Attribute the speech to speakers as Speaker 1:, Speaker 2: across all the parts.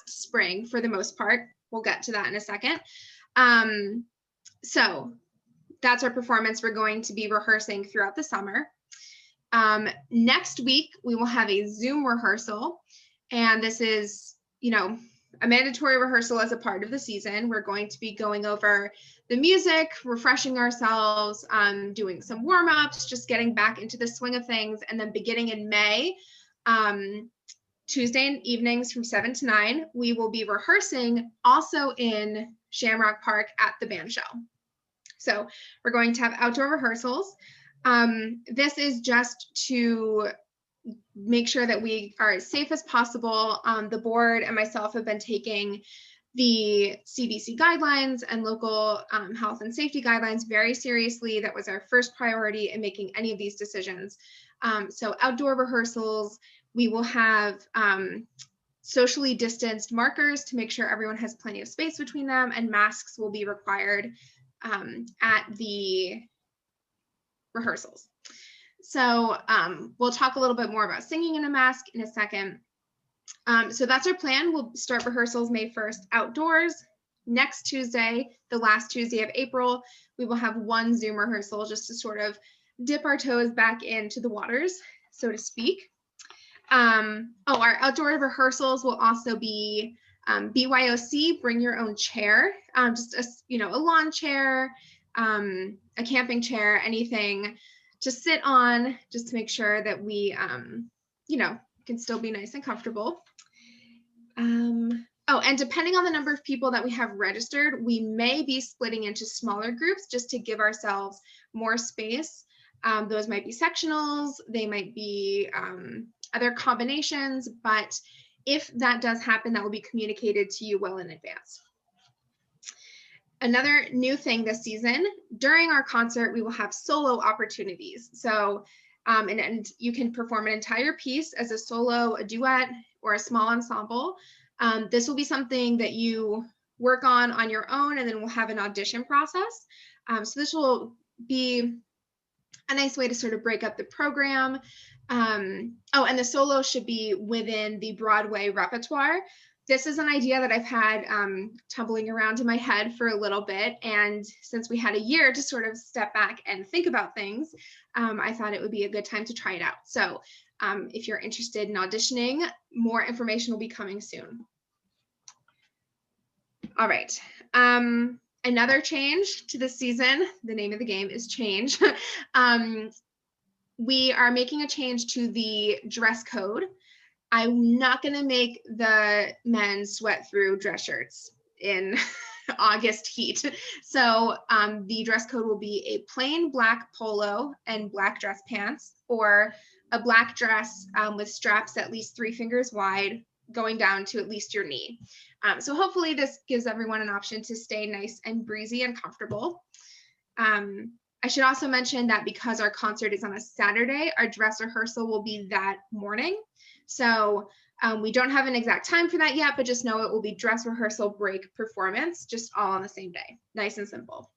Speaker 1: spring for the most part. We'll get to that in a second. So that's our performance. We're going to be rehearsing throughout the summer. Next week, we will have a Zoom rehearsal, and this is, you know, a mandatory rehearsal as a part of the season. We're going to be going over the music, refreshing ourselves, doing some warm-ups, just getting back into the swing of things. And then beginning in May, Tuesday evenings from 7 to 9, we will be rehearsing also in Shamrock Park at the band show. So we're going to have outdoor rehearsals. This is just to make sure that we are as safe as possible. The board and myself have been taking the CDC guidelines and local health and safety guidelines very seriously. That was our first priority in making any of these decisions. So outdoor rehearsals, we will have socially distanced markers to make sure everyone has plenty of space between them, and masks will be required at the rehearsals. So we'll talk a little bit more about singing in a mask in a second. So that's our plan. We'll start rehearsals May 1st outdoors. Next Tuesday, the last Tuesday of April, we will have one Zoom rehearsal just to sort of dip our toes back into the waters, so to speak. Our outdoor rehearsals will also be BYOC, bring your own chair, just a lawn chair, a camping chair, anything to sit on, just to make sure that we, can still be nice and comfortable. And depending on the number of people that we have registered, we may be splitting into smaller groups just to give ourselves more space. Those might be sectionals, they might be other combinations, but if that does happen, that will be communicated to you well in advance. Another new thing this season, during our concert, we will have solo opportunities. So, and you can perform an entire piece as a solo, a duet, or a small ensemble. This will be something that you work on your own, and then we'll have an audition process. So this will be a nice way to sort of break up the program. And the solo should be within the Broadway repertoire. This is an idea that I've had tumbling around in my head for a little bit. And since we had a year to sort of step back and think about things, I thought it would be a good time to try it out. So if you're interested in auditioning, more information will be coming soon. All right. Another change to this season, the name of the game is change. We are making a change to the dress code. I'm not going to make the men sweat through dress shirts in August heat. So the dress code will be a plain black polo and black dress pants, or a black dress with straps at least 3 fingers wide going down to at least your knee. So hopefully this gives everyone an option to stay nice and breezy and comfortable. I should also mention that because our concert is on a Saturday, our dress rehearsal will be that morning. So we don't have an exact time for that yet, but just know it will be dress rehearsal, break, performance, just all on the same day. Nice and simple.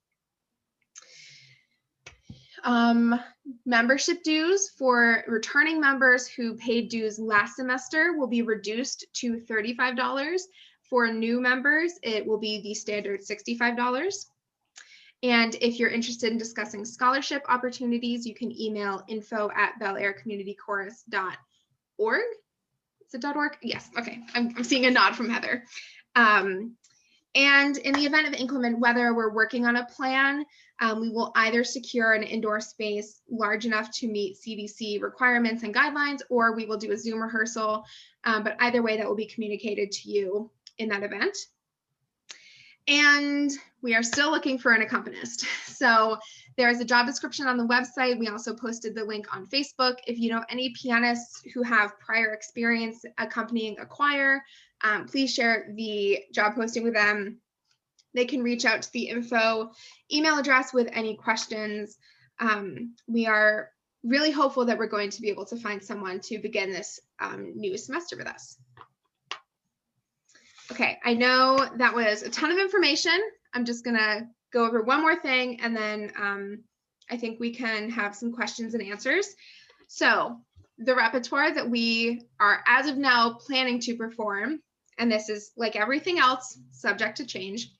Speaker 1: Membership dues for returning members who paid dues last semester will be reduced to $35. For new members, it will be the standard $65. And if you're interested in discussing scholarship opportunities, you can email info@belairecommunitychorus.org. Is it .org? Yes, okay, I'm seeing a nod from Heather. And in the event of inclement weather, we're working on a plan. We will either secure an indoor space large enough to meet CDC requirements and guidelines, or we will do a Zoom rehearsal. But either way, that will be communicated to you in that event. And we are still looking for an accompanist. So there's a job description on the website. We also posted the link on Facebook. If you know any pianists who have prior experience accompanying a choir, please share the job posting with them. They can reach out to the info email address with any questions. We are really hopeful that we're going to be able to find someone to begin this new semester with us. Okay, I know that was a ton of information. I'm just gonna go over one more thing, and then I think we can have some questions and answers. So the repertoire that we are as of now planning to perform, and this is like everything else, subject to change.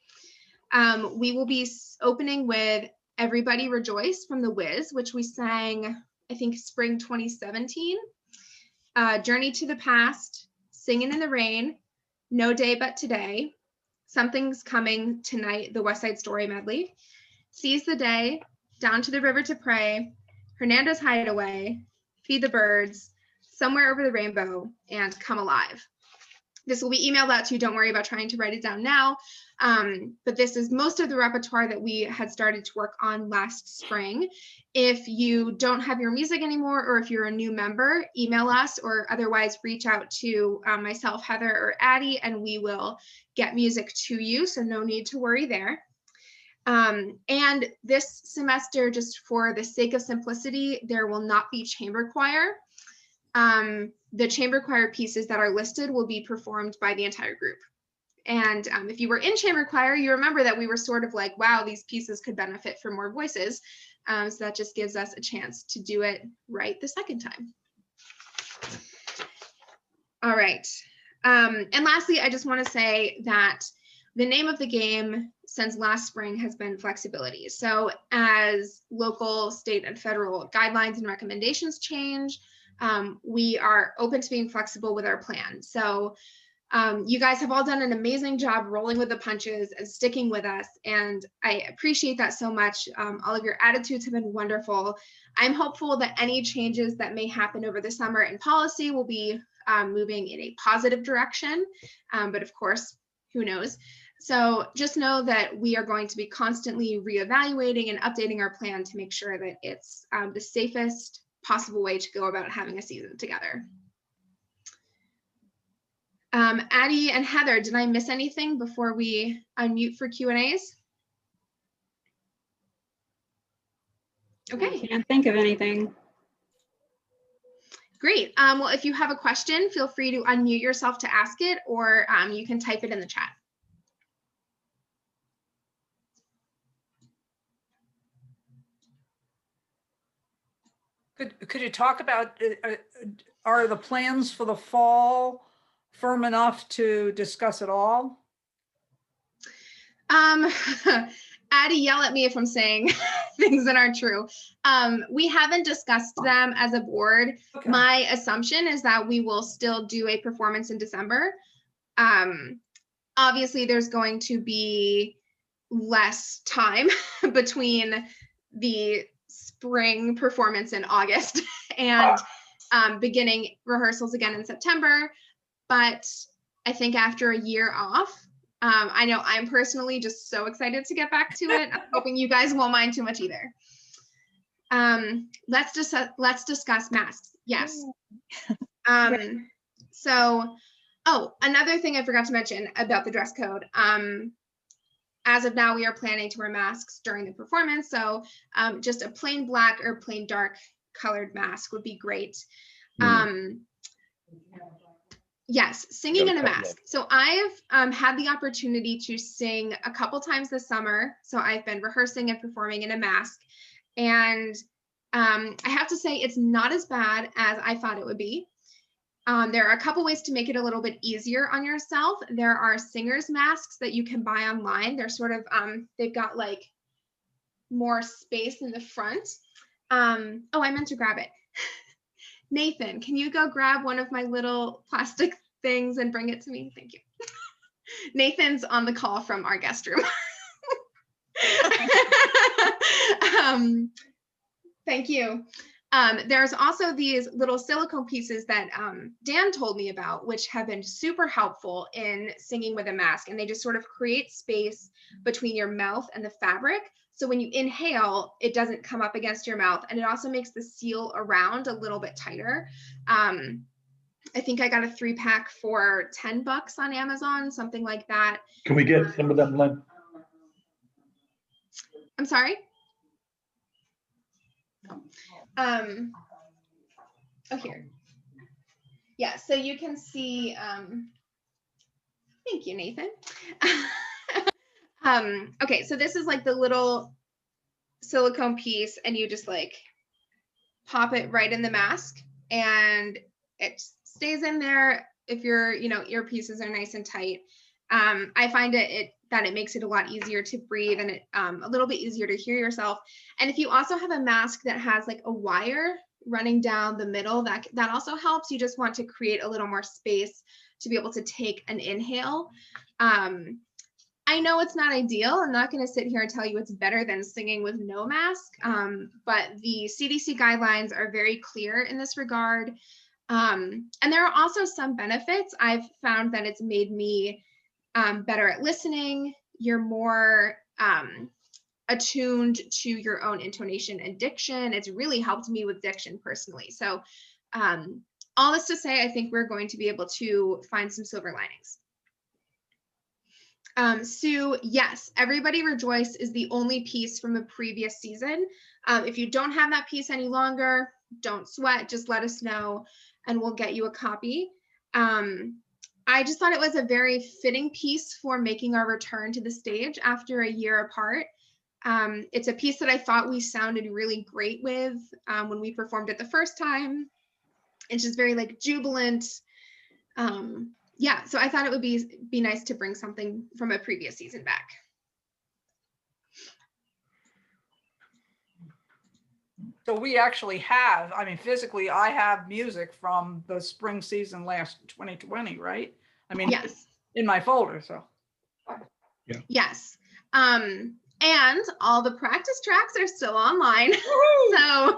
Speaker 1: We will be opening with Everybody Rejoice from The Wiz, which we sang, I think, spring 2017. Journey to the Past, Singing in the Rain, No Day But Today, Something's Coming Tonight, the West Side Story medley, Seize the Day, Down to the River to Pray, Hernando's Hideaway, Feed the Birds, Somewhere Over the Rainbow, and Come Alive. This will be emailed out to you. Don't worry about trying to write it down now. But this is most of the repertoire that we had started to work on last spring. If you don't have your music anymore, or if you're a new member, email us or otherwise reach out to myself, Heather, or Addie, and we will get music to you. So no need to worry there. And this semester, just for the sake of simplicity, there will not be chamber choir. The chamber choir pieces that are listed will be performed by the entire group. And if you were in chamber choir, you remember that we were sort of like, wow, these pieces could benefit from more voices. So that just gives us a chance to do it right the second time. All right. And lastly, I just want to say that the name of the game since last spring has been flexibility. So as local, state, and federal guidelines and recommendations change, we are open to being flexible with our plan. So you guys have all done an amazing job rolling with the punches and sticking with us, and I appreciate that so much. All of your attitudes have been wonderful. I'm hopeful that any changes that may happen over the summer in policy will be moving in a positive direction, but of course, who knows? So just know that we are going to be constantly reevaluating and updating our plan to make sure that it's the safest possible way to go about having a season together. Addie and Heather, did I miss anything before we unmute for Q&As? Okay.
Speaker 2: I can't think of anything.
Speaker 1: Great. Well, if you have a question, feel free to unmute yourself to ask it, or you can type it in the chat.
Speaker 3: Could you talk about, are the plans for the fall firm enough to discuss it all?
Speaker 1: Addie, yell at me if I'm saying things that aren't true. We haven't discussed them as a board. Okay. My assumption is that we will still do a performance in December. Obviously, there's going to be less time between the spring performance in August and beginning rehearsals again in September. But I think after a year off, I know I'm personally just so excited to get back to it. I'm hoping you guys won't mind too much either. Let's discuss masks. Yes. So, oh, another thing I forgot to mention about the dress code. As of now, we are planning to wear masks during the performance. So just a plain black or plain dark colored mask would be great. Yes, singing in a mask. So I've had the opportunity to sing a couple times this summer. So I've been rehearsing and performing in a mask. And I have to say it's not as bad as I thought it would be. There are a couple ways to make it a little bit easier on yourself. There are singer's masks that you can buy online. They're sort of, they've got like more space in the front. Oh, I meant to grab it. Nathan, can you go grab one of my little plastic things and bring it to me? Thank you. Nathan's on the call from our guest room. Thank you. There's also these little silicone pieces that Dan told me about, which have been super helpful in singing with a mask. And they just sort of create space between your mouth and the fabric. So when you inhale, it doesn't come up against your mouth. And it also makes the seal around a little bit tighter. I think I got a 3-pack for $10 on Amazon, something like that.
Speaker 4: Can we get some of them, Lynn?
Speaker 1: I'm sorry? Oh, here. Yeah, so you can see, thank you, Nathan. Okay, so this is like the little silicone piece, and you just like pop it right in the mask, and it stays in there if your, earpieces are nice and tight. I find that it makes it a lot easier to breathe, and a little bit easier to hear yourself. And if you also have a mask that has like a wire running down the middle, that also helps. You just want to create a little more space to be able to take an inhale. I know it's not ideal. I'm not going to sit here and tell you it's better than singing with no mask, but the CDC guidelines are very clear in this regard. And there are also some benefits. I've found that it's made me better at listening. You're more attuned to your own intonation and diction. It's really helped me with diction personally. So all this to say, I think we're going to be able to find some silver linings. Sue, yes, Everybody Rejoice is the only piece from a previous season. If you don't have that piece any longer, don't sweat, just let us know and we'll get you a copy. I just thought it was a very fitting piece for making our return to the stage after a year apart. It's a piece that I thought we sounded really great with when we performed it the first time. It's just very like jubilant. Yeah, so I thought it would be nice to bring something from a previous season back.
Speaker 3: So we actually have, I mean, physically, I have music from the spring season last 2020, right? I mean,
Speaker 1: yes,
Speaker 3: in my folder, so.
Speaker 4: Yeah.
Speaker 1: Yes. And all the practice tracks are still online. So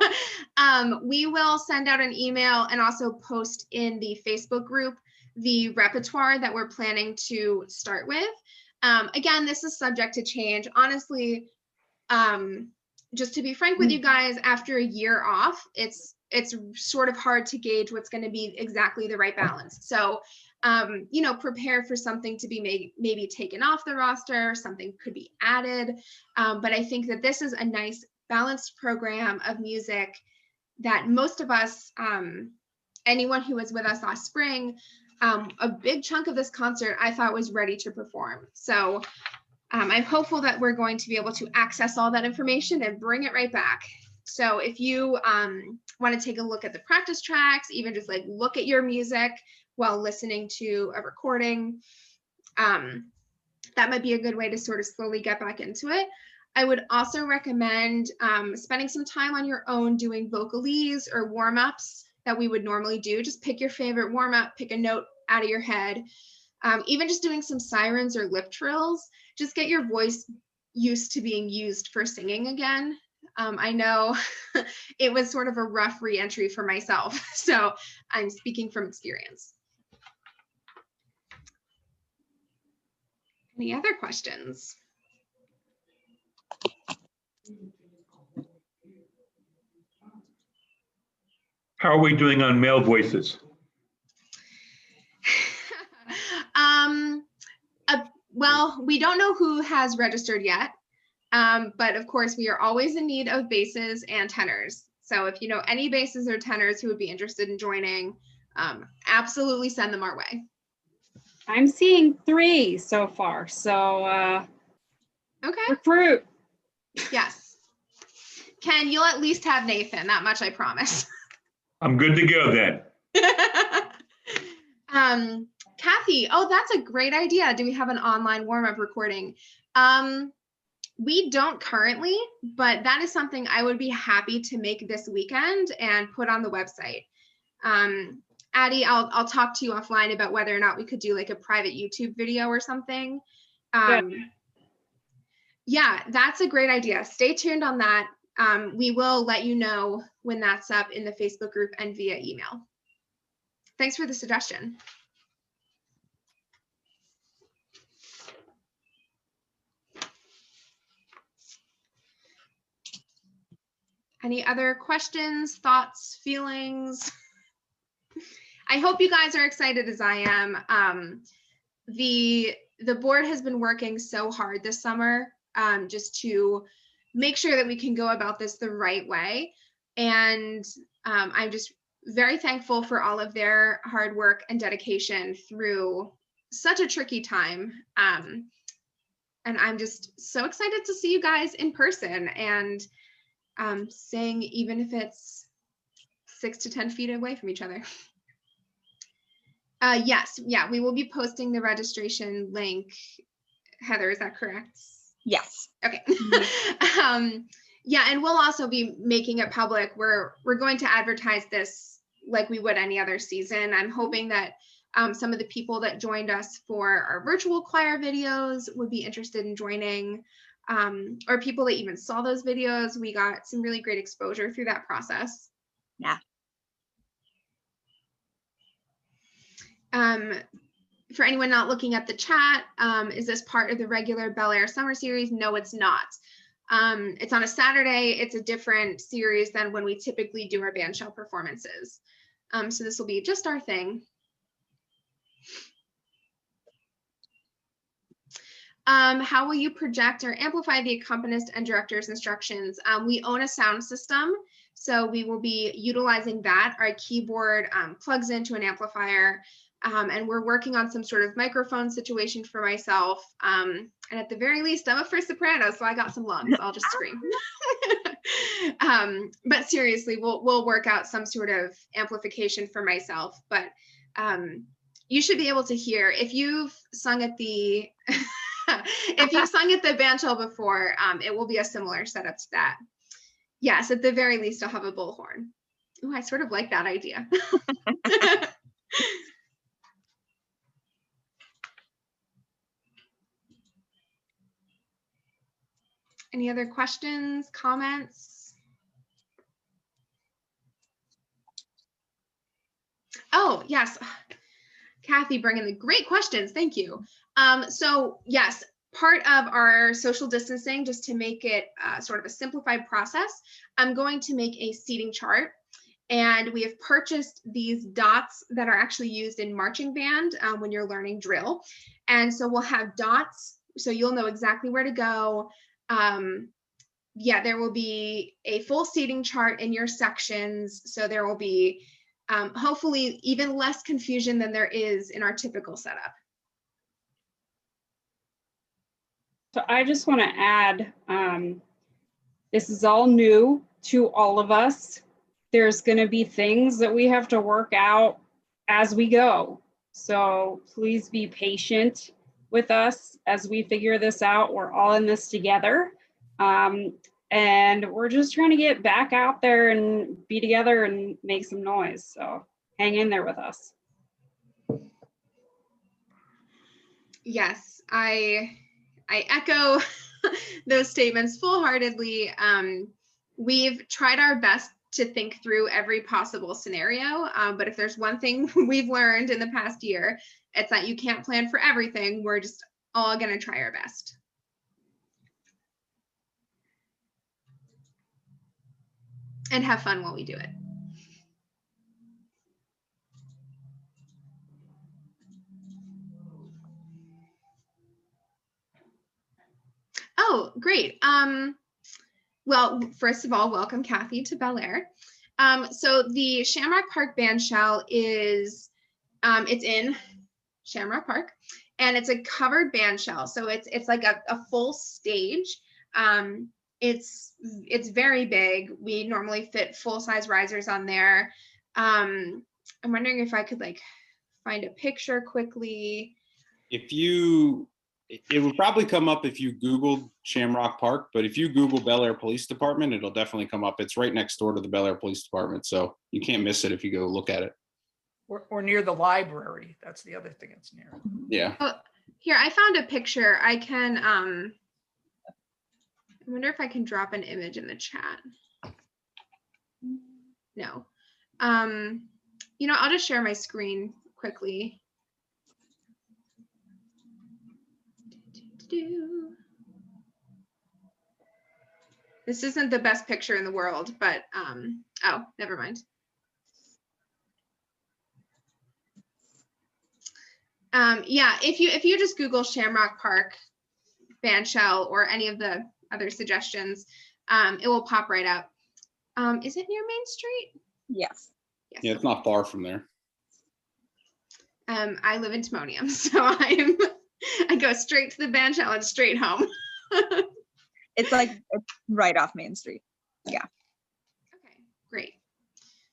Speaker 1: we will send out an email and also post in the Facebook group the repertoire that we're planning to start with. Again, this is subject to change. Honestly, just to be frank with you guys, after a year off, it's sort of hard to gauge what's going to be exactly the right balance. So, prepare for something to be maybe taken off the roster, something could be added. But I think that this is a nice balanced program of music that most of us, anyone who was with us last spring, a big chunk of this concert I thought was ready to perform. So I'm hopeful that we're going to be able to access all that information and bring it right back. So if you want to take a look at the practice tracks, even just like look at your music while listening to a recording, that might be a good way to sort of slowly get back into it. I would also recommend spending some time on your own doing vocalese or warm-ups that we would normally do. Just pick your favorite warm-up, pick a note out of your head. Even just doing some sirens or lip trills, just get your voice used to being used for singing again. I know it was sort of a rough re-entry for myself, so I'm speaking from experience. Any other questions?
Speaker 4: How are we doing on male voices?
Speaker 1: Well, we don't know who has registered yet, but of course we are always in need of basses and tenors. So if you know any basses or tenors who would be interested in joining, absolutely send them our way.
Speaker 2: I'm seeing 3 so far, so
Speaker 1: Okay.
Speaker 2: recruit.
Speaker 1: Yes. Ken, you'll at least have Nathan, that much I promise.
Speaker 4: I'm good to go then.
Speaker 1: Kathy, oh, that's a great idea. Do we have an online warm-up recording? We don't currently, but that is something I would be happy to make this weekend and put on the website. Addie, I'll talk to you offline about whether or not we could do like a private YouTube video or something. Yeah, that's a great idea. Stay tuned on that. We will let you know when that's up in the Facebook group and via email. Thanks for the suggestion. Any other questions, thoughts, feelings? I hope you guys are excited as I am. The board has been working so hard this summer just to make sure that we can go about this the right way. And I'm just very thankful for all of their hard work and dedication through such a tricky time. And I'm just so excited to see you guys in person and sing, even if it's 6 to 10 feet away from each other. Yes, yeah, we will be posting the registration link. Heather, is that correct?
Speaker 5: Yes.
Speaker 1: Okay. Yeah, and we'll also be making it public. We're going to advertise this like we would any other season. I'm hoping that some of the people that joined us for our virtual choir videos would be interested in joining, or people that even saw those videos. We got some really great exposure through that process.
Speaker 5: Yeah.
Speaker 1: For anyone not looking at the chat, is this part of the regular Bel Air Summer Series? No, it's not. It's on a Saturday. It's a different series than when we typically do our band shell performances. So this will be just our thing. How will you project or amplify the accompanist and director's instructions? We own a sound system, so we will be utilizing that. Our keyboard plugs into an amplifier, and we're working on some sort of microphone situation for myself. And at the very least, I'm a first soprano, so I got some lungs. I'll just scream. But seriously, we'll work out some sort of amplification for myself. But you should be able to hear if you've sung at the if you've sung at the band shell before, it will be a similar setup to that. Yes, at the very least, I'll have a bullhorn. Ooh, I sort of like that idea. Any other questions, comments? Oh, yes. Kathy bringing the great questions. Thank you. So yes, part of our social distancing, just to make it sort of a simplified process, I'm going to make a seating chart. And we have purchased these dots that are actually used in marching band when you're learning drill. And so we'll have dots, so you'll know exactly where to go. Yeah, there will be a full seating chart in your sections. So there will be hopefully even less confusion than there is in our typical setup.
Speaker 2: So I just want to add, this is all new to all of us. There's going to be things that we have to work out as we go. So please be patient with us as we figure this out. We're all in this together. And we're just trying to get back out there and be together and make some noise. So hang in there with us.
Speaker 1: Yes, I echo those statements full-heartedly. We've tried our best to think through every possible scenario, but if there's one thing we've learned in the past year, it's that you can't plan for everything. We're just all going to try our best. And have fun while we do it. Oh, great. Well, first of all, welcome Kathy to Bel Air. So the Shamrock Park band shell is, it's in Shamrock Park, and it's a covered band shell. So it's like a full stage. It's very big. We normally fit full-size risers on there. I'm wondering if I could like find a picture quickly.
Speaker 6: It would probably come up if you Googled Shamrock Park, but if you Google Bel Air Police Department, it'll definitely come up. It's right next door to the Bel Air Police Department, so you can't miss it if you go look at it.
Speaker 3: Or near the library. That's the other thing it's near.
Speaker 6: Yeah.
Speaker 1: Oh, here, I found a picture. I can, I wonder if I can drop an image in the chat. No. You know, I'll just share my screen quickly. This isn't the best picture in the world, but oh, never mind. Yeah, if you just Google Shamrock Park band shell or any of the other suggestions, it will pop right up. Is it near Main Street?
Speaker 5: Yes.
Speaker 1: Yes.
Speaker 6: Yeah, it's not far from there.
Speaker 1: I live in Timonium, so I go straight to the band shell and straight home.
Speaker 5: It's like right off Main Street. Yeah.
Speaker 1: Okay, great.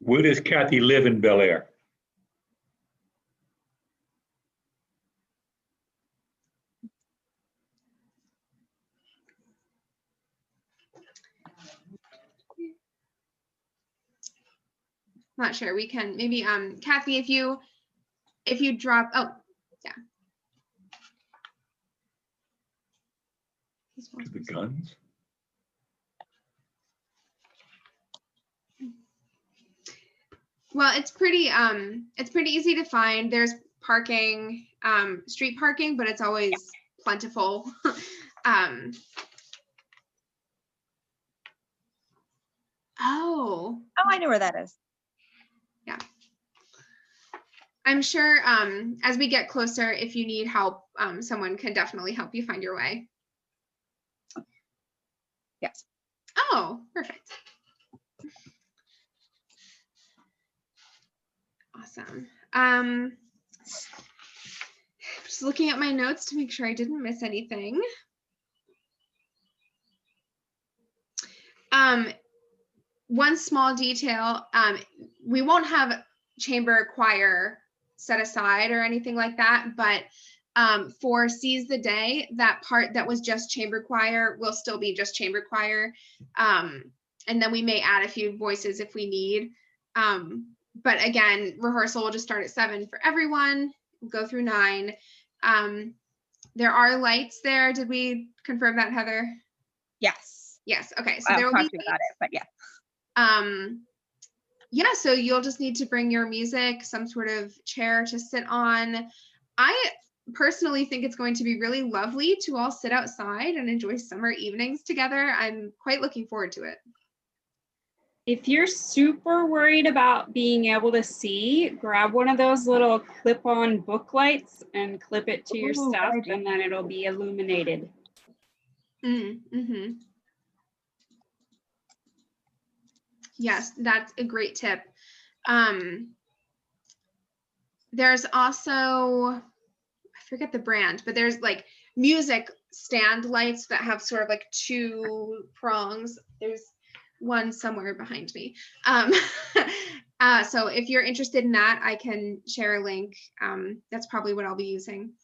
Speaker 4: Where does Kathy live in Bel Air?
Speaker 1: not sure. We can maybe, Kathy, if you drop, oh, yeah.
Speaker 4: To the guns.
Speaker 1: Well, it's pretty easy to find. There's parking, street parking, but it's always plentiful. Oh,
Speaker 5: Oh, I know where that is.
Speaker 1: I'm sure as we get closer, if you need help, someone can definitely help you find your way.
Speaker 5: Yes.
Speaker 1: Oh, perfect. Awesome. Just looking at my notes to make sure I didn't miss anything. One small detail, we won't have chamber choir set aside or anything like that, but for Seize the Day, that part that was just chamber choir will still be just chamber choir. And then we may add a few voices if we need. But again, rehearsal will just start at 7 for everyone, we'll go through 9. There are lights there. Did we confirm that, Heather?
Speaker 5: Yes.
Speaker 1: Yes. Okay. So
Speaker 5: I'll
Speaker 1: there will
Speaker 5: talk
Speaker 1: be
Speaker 5: to you about it, but yeah.
Speaker 1: Yeah, so you'll just need to bring your music, some sort of chair to sit on. I personally think it's going to be really lovely to all sit outside and enjoy summer evenings together. I'm quite looking forward to it.
Speaker 2: If you're super worried about being able to see, grab one of those little clip-on book lights and clip it to your
Speaker 5: Ooh,
Speaker 2: stuff,
Speaker 5: good idea.
Speaker 2: and then it'll be illuminated.
Speaker 1: Mm-hmm. Yes, that's a great tip. There's also, I forget the brand, but there's like music stand lights that have sort of like 2 prongs. There's one somewhere behind me. So if you're interested in that, I can share a link. That's probably what I'll be using.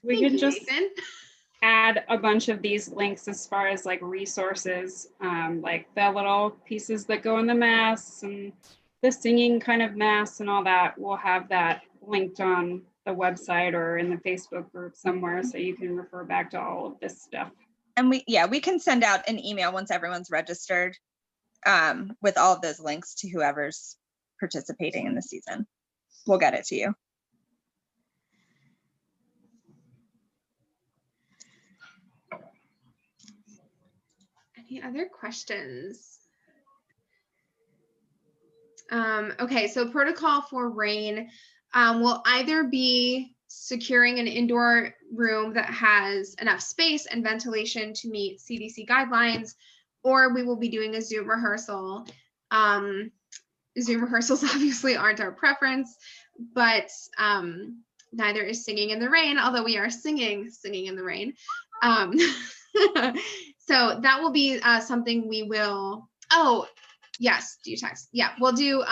Speaker 2: We
Speaker 1: Thank
Speaker 2: could
Speaker 1: you,
Speaker 2: just
Speaker 1: Nathan.
Speaker 2: add a bunch of these links as far as like resources, like the little pieces that go in the masks and the singing kind of masks and all that. We'll have that linked on the website or in the Facebook group somewhere, so you can refer back to all of this stuff.
Speaker 5: And we can send out an email once everyone's registered with all of those links to whoever's participating in the season. We'll get it to you.
Speaker 1: Any other questions? Okay, so protocol for rain will either be securing an indoor room that has enough space and ventilation to meet CDC guidelines, or we will be doing a Zoom rehearsal. Zoom rehearsals obviously aren't our preference, but neither is singing in the rain, although we are singing in the rain. So that will be something we will, oh, yes, do you text? Yeah, we'll do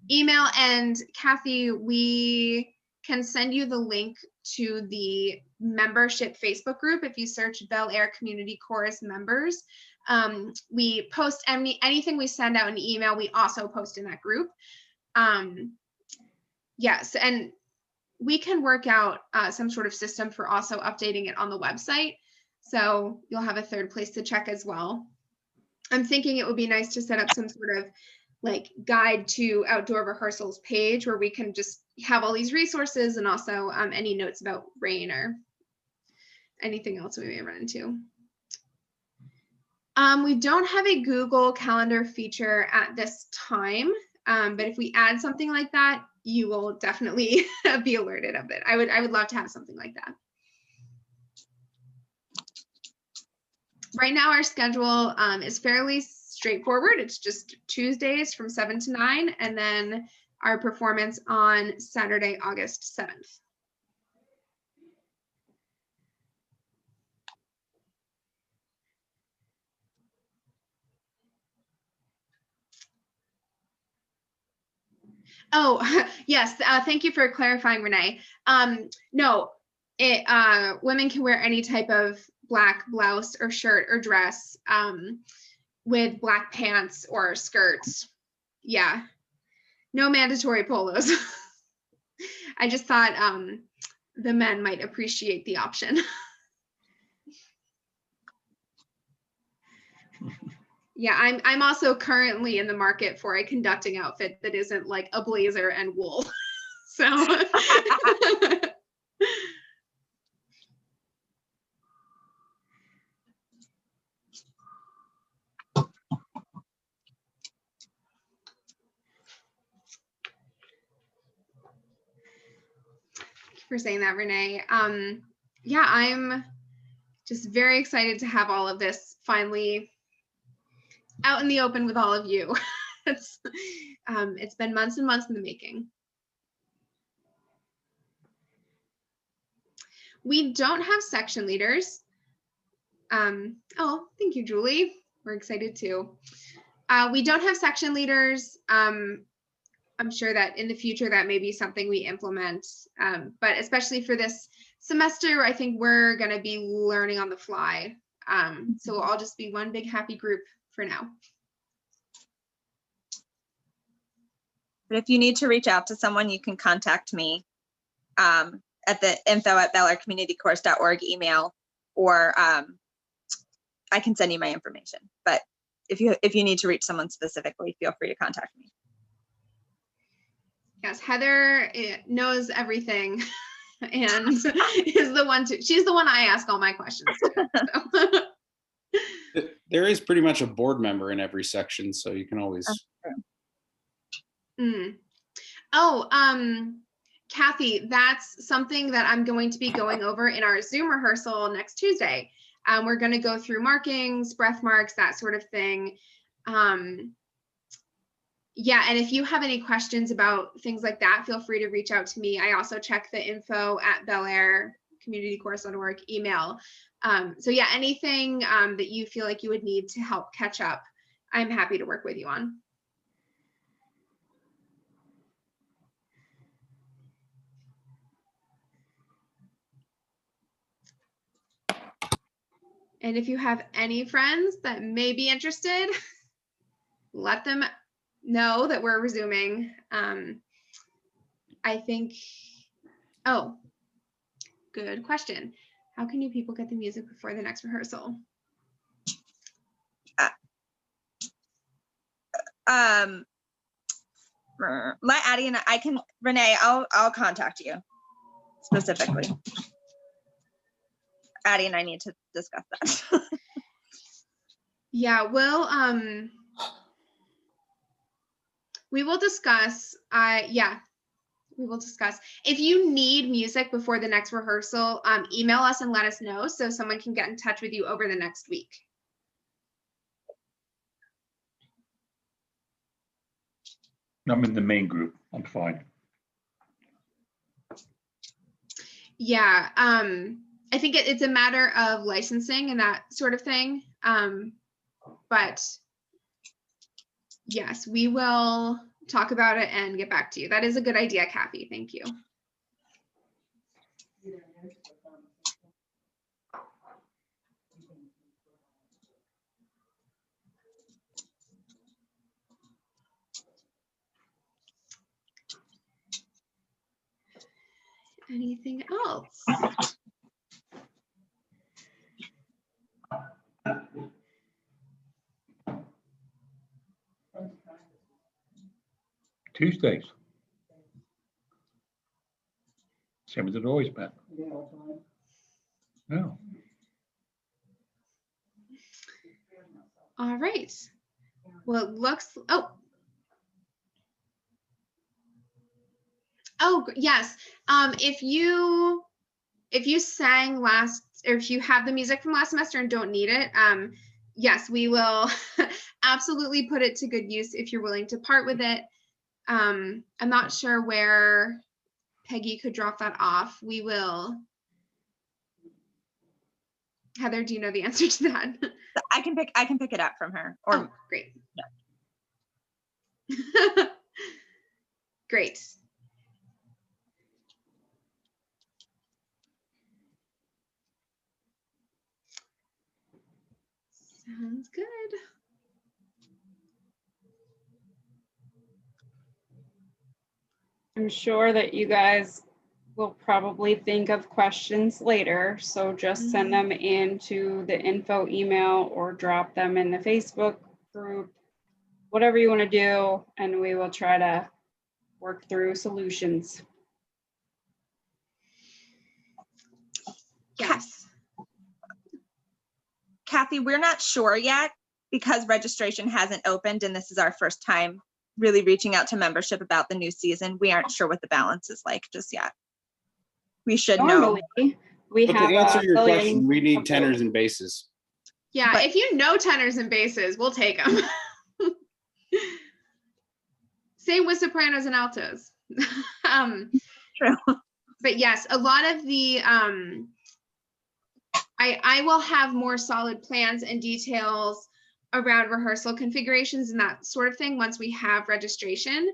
Speaker 1: email, and Kathy, we can send you the link to the membership Facebook group. If you search Bel Air Community Chorus members, we post anything we send out in email, we also post in that group. Yes, and we can work out some sort of system for also updating it on the website. So you'll have a third place to check as well. I'm thinking it would be nice to set up some sort of like guide to outdoor rehearsals page where we can just have all these resources and also any notes about rain or anything else we may run into. We don't have a Google Calendar feature at this time, but if we add something like that, you will definitely be alerted of it. I would love to have something like that. Right now, our schedule is fairly straightforward. It's just Tuesdays from 7 to 9, and then our performance on Saturday, August 7th. Oh, yes. Thank you for clarifying, Renee. No, women can wear any type of black blouse or shirt or dress with black pants or skirts. Yeah, no mandatory polos. I just thought the men might appreciate the option. Yeah, I'm also currently in the market for a conducting outfit that isn't like a blazer and wool. So for saying that, Renee. Yeah, I'm just very excited to have all of this finally out in the open with all of you. It's been months and months in the making. We don't have section leaders. Oh, thank you, Julie. We're excited too. We don't have section leaders. I'm sure that in the future that may be something we implement, but especially for this semester, I think we're going to be learning on the fly. So we'll all just be one big happy group for now.
Speaker 5: But if you need to reach out to someone, you can contact me at the info@bellaircommunitycourse.org email, or I can send you my information. But if you need to reach someone specifically, feel free to contact me.
Speaker 1: Yes, Heather knows everything and is the one she's the one I ask all my questions to. So.
Speaker 6: There is pretty much a board member in every section, so you can always.
Speaker 1: Oh, Kathy, that's something that I'm going to be going over in our Zoom rehearsal next Tuesday. We're going to go through markings, breath marks, that sort of thing. Yeah, and if you have any questions about things like that, feel free to reach out to me. I also check the info@bellaircommunitycourse.org email. So yeah, anything that you feel like you would need to help catch up, I'm happy to work with you on. And if you have any friends that may be interested, let them know that we're resuming. I think, oh, good question. How can you people get the music before the next rehearsal?
Speaker 5: Let Addie and I can, Renee, I'll contact you specifically. Addie and I need to discuss that.
Speaker 1: Yeah, we will discuss. Yeah, we will discuss. If you need music before the next rehearsal, email us and let us know so someone can get in touch with you over the next week.
Speaker 4: I'm in the main group. I'm fine.
Speaker 1: Yeah, I think it's a matter of licensing and that sort of thing. But yes, we will talk about it and get back to you. That is a good idea, Kathy. Thank you. Anything else?
Speaker 4: Tuesdays. Same as it always been. No.
Speaker 1: All right. Well, it looks, oh, yes. If you sang last, or if you have the music from last semester and don't need it, yes, we will absolutely put it to good use if you're willing to part with it. I'm not sure where Peggy could drop that off. We will. Heather, do you know the answer to that?
Speaker 5: I can pick it up from her. Or
Speaker 1: oh, great. Yeah. Great. Sounds good.
Speaker 2: I'm sure that you guys will probably think of questions later, so just send them into the info email or drop them in the Facebook group, whatever you want to do, and we will try to work through solutions.
Speaker 1: Yes.
Speaker 5: Kathy, we're not sure yet because registration hasn't opened and this is our first time really reaching out to membership about the new season. We aren't sure what the balance is like just yet. We should know.
Speaker 2: Normally, we
Speaker 6: But
Speaker 2: have
Speaker 6: to answer
Speaker 2: a
Speaker 6: your
Speaker 2: million
Speaker 6: question, we need
Speaker 2: of
Speaker 6: tenors and basses.
Speaker 1: Yeah,
Speaker 5: But-
Speaker 1: if you know tenors and basses, we'll take them. Same with sopranos and altos.
Speaker 5: True.
Speaker 1: But yes, a lot of the I will have more solid plans and details around rehearsal configurations and that sort of thing once we have registration.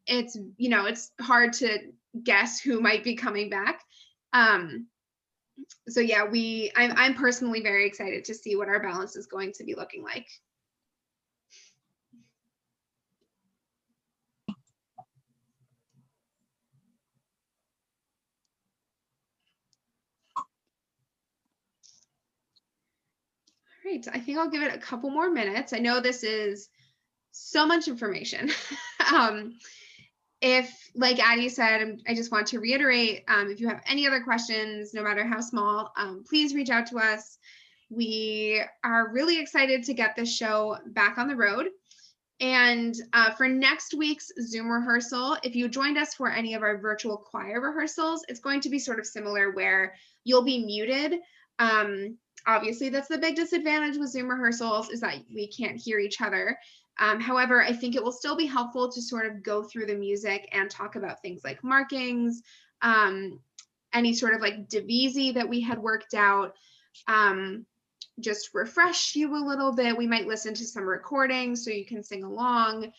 Speaker 1: It's, you know, it's hard to guess who might be coming back. So yeah, I'm personally very excited to see what our balance is going to be looking like. All right, I think I'll give it a couple more minutes. I know this is so much information. If, like Addie said, I just want to reiterate, if you have any other questions, no matter how small, please reach out to us. We are really excited to get this show back on the road. And for next week's Zoom rehearsal, if you joined us for any of our virtual choir rehearsals, it's going to be sort of similar where you'll be muted. Obviously, that's the big disadvantage with Zoom rehearsals is that we can't hear each other. However, I think it will still be helpful to sort of go through the music and talk about things like markings, any sort of like divisi that we had worked out, just refresh you a little bit. We might listen to some recordings so you can sing along.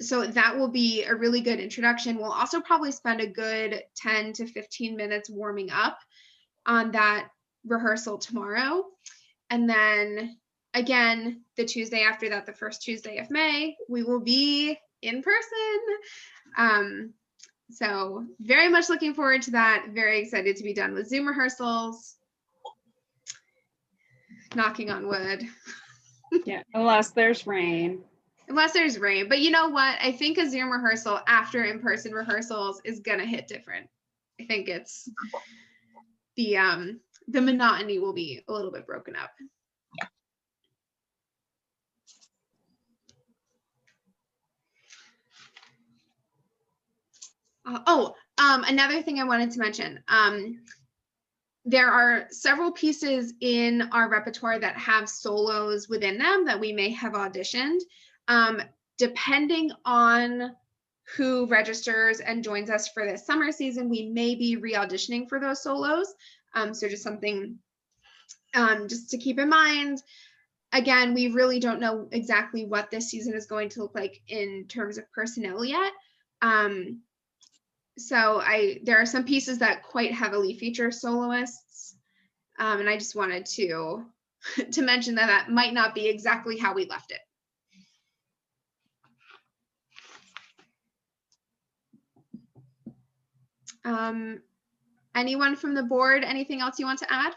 Speaker 1: So that will be a really good introduction. We'll also probably spend a good 10 to 15 minutes warming up on that rehearsal tomorrow. And then again, the Tuesday after that, the first Tuesday of May, we will be in person. So very much looking forward to that. Very excited to be done with Zoom rehearsals. Knocking on wood.
Speaker 2: Yeah, unless there's rain.
Speaker 1: Unless there's rain. But you know what? I think a Zoom rehearsal after in-person rehearsals is gonna hit different. I think it's the monotony will be a little bit broken up. Another thing I wanted to mention. There are several pieces in our repertoire that have solos within them that we may have auditioned. Depending on who registers and joins us for this summer season, we may be re-auditioning for those solos. So just something just to keep in mind. Again, we really don't know exactly what this season is going to look like in terms of personnel yet. So there are some pieces that quite heavily feature soloists. And I just wanted to mention that that might not be exactly how we left it. Anyone from the board, anything else you want to add?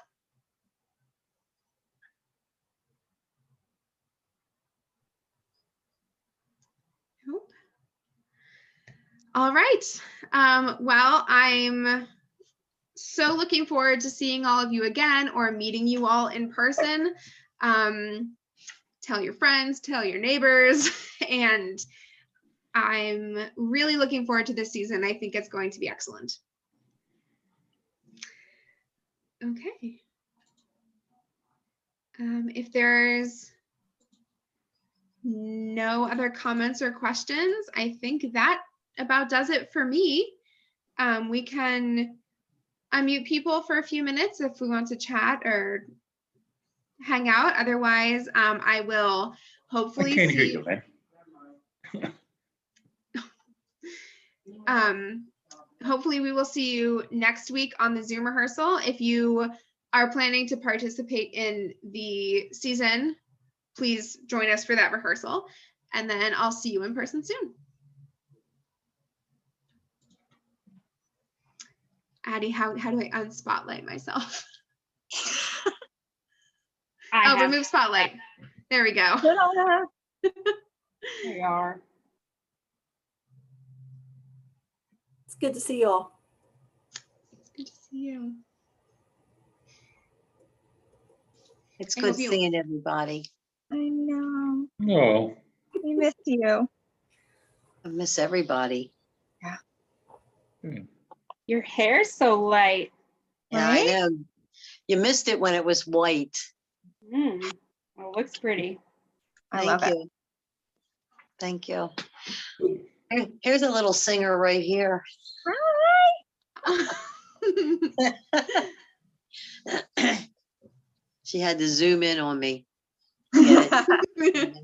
Speaker 1: Nope. All right. Well, I'm so looking forward to seeing all of you again or meeting you all in person. Tell your friends, tell your neighbors, and I'm really looking forward to this season. I think it's going to be excellent. Okay. If there's no other comments or questions, I think that about does it for me. We can unmute people for a few minutes if we want to chat or hang out. Otherwise, I will hopefully
Speaker 4: I can't hear
Speaker 1: see
Speaker 4: you, man.
Speaker 1: hopefully we will see you next week on the Zoom rehearsal. If you are planning to participate in the season, please join us for that rehearsal. And then I'll see you in person soon. Addie, how do I unspotlight myself?
Speaker 2: I
Speaker 1: Oh,
Speaker 2: have,
Speaker 1: remove spotlight. There we go.
Speaker 2: there we are.
Speaker 7: It's good to see you all.
Speaker 1: It's good to see you.
Speaker 8: It's
Speaker 1: I
Speaker 8: good
Speaker 1: hope you-
Speaker 8: seeing everybody.
Speaker 5: I know.
Speaker 4: No,
Speaker 5: We missed you.
Speaker 8: I miss everybody.
Speaker 2: Your hair's so light.
Speaker 8: Yeah,
Speaker 5: Right?
Speaker 8: I know. You missed it when it was white.
Speaker 2: Mm, well, it looks pretty.
Speaker 5: I love
Speaker 8: Thank
Speaker 5: it.
Speaker 8: you. Thank you. Here's a little singer right here. She had to zoom in on me. Get it?